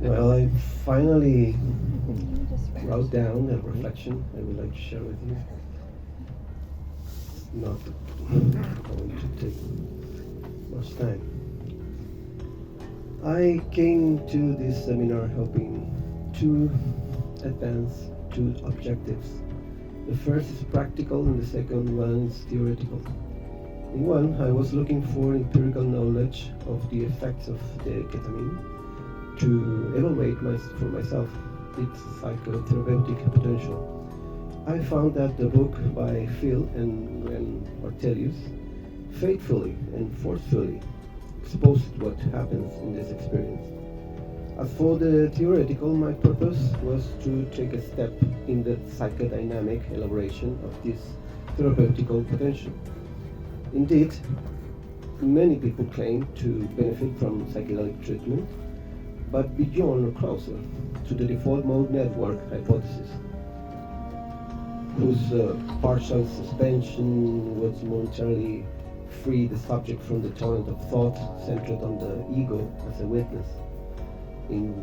Well, I finally wrote down a reflection I would like to share with you. It's not going to take much time. I came to this seminar hoping to advance two objectives. The first is practical and the second one is theoretical. In one, I was looking for empirical knowledge of the effects of the ketamine to evaluate for myself its psychotherapeutic potential. I found that the book by Phil and Glenn Ortelius faithfully and forcefully exposed what happens in this experience. As for the theoretical, my purpose was to take a step in the psychodynamic elaboration of this therapeutical potential. Indeed, many people claim to benefit from psychedelic treatment, but beyond or closer to the default mode network hypothesis, whose partial suspension would momentarily free the subject from the torrent of thought centered on the ego as a witness in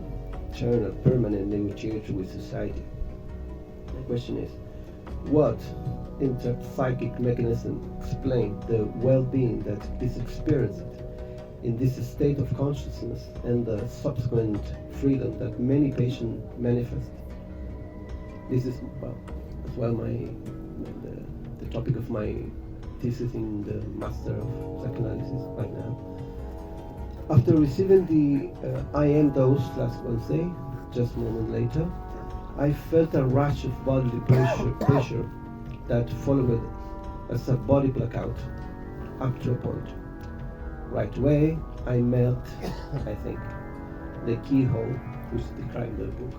turn a permanent negotiator with society. The question is, what inter-psychic mechanism explain the well-being that is experienced in this state of consciousness and the subsequent freedom that many patients manifest? This is as well the topic of my thesis in the Master of Psychoanalysis right now. After receiving the IM dose last Wednesday, just a moment later, I felt a rush of bodily pressure that followed as a body blackout up to a point. Right away, I met, I think, the keyhole which described the book.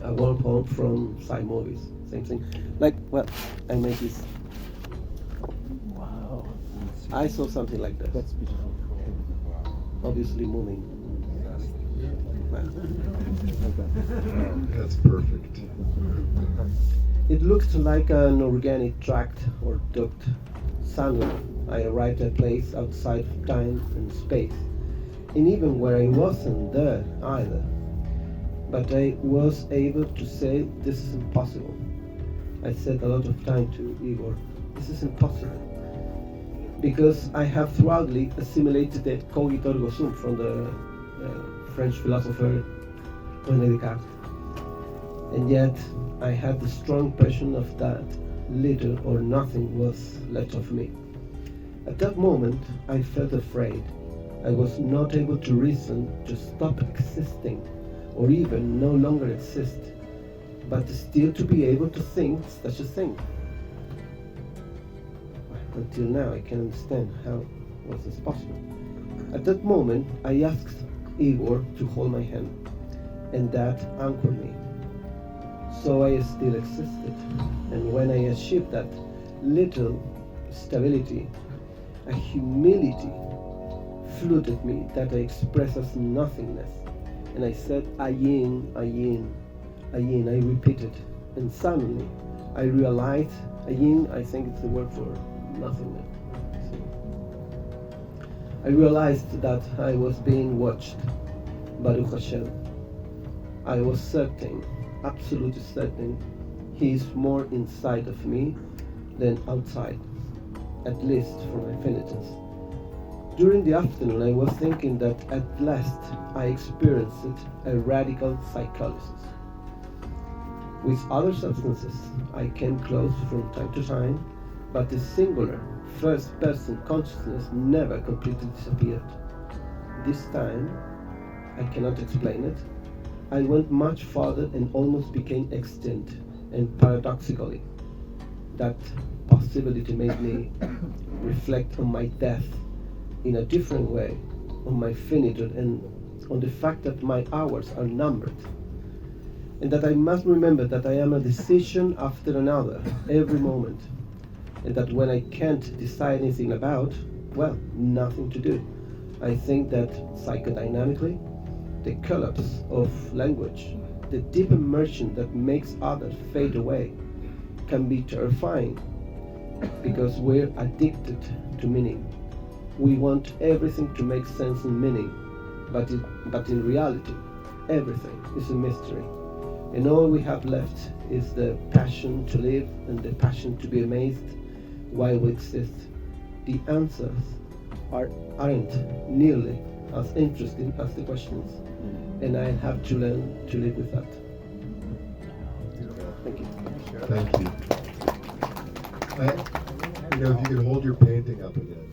A wormhole from side movies, same thing. Like, well, I made this. Wow. I saw something like that. That's beautiful. Obviously moving. That's perfect. It looked like an organic tract or duct. Suddenly, I arrived at a place outside of time and space, and even where I wasn't there either. But I was able to say, this is impossible. I said a lot of time to Igor, this is impossible. Because I have thoroughly assimilated the cogito ergo sum from the French philosopher René Descartes. And yet, I had the strong impression of that little or nothing was left of me. At that moment, I felt afraid. I was not able to reason to stop existing, or even no longer exist, but still to be able to think such a thing. Until now, I can understand how was this possible. At that moment, I asked Igor to hold my hand, and that anchored me. So I still existed, and when I achieved that little stability, a humility flooded me that I expressed as nothingness, and I said, Ayin, Ayin, Ayin. I repeated, and suddenly I realized, Ayin, I think it's the word for nothingness. I realized that I was being watched, Baruch Hashem. I was certain, absolutely certain, he is more inside of me than outside, at least for my penitence. During the afternoon, I was thinking that at last I experienced a radical psycholysis. With other substances, I came close from time to time, but the singular first-person consciousness never completely disappeared. This time, I cannot explain it, I went much farther and almost became extinct, and paradoxically, that possibility made me reflect on my death in a different way, on my finitude and on the fact that my hours are numbered, and that I must remember that I am a decision after another every moment, and that when I can't decide anything about, well, nothing to do. I think that psychodynamically, the collapse of language, the deep immersion that makes others fade away, can be terrifying, because we're addicted to meaning. We want everything to make sense and meaning, but in reality, everything is a mystery. And all we have left is the passion to live and the passion to be amazed while we exist. The answers aren't nearly as interesting as the questions. And I have to learn to live with that. Thank you. Thank you. If you could hold your painting up again.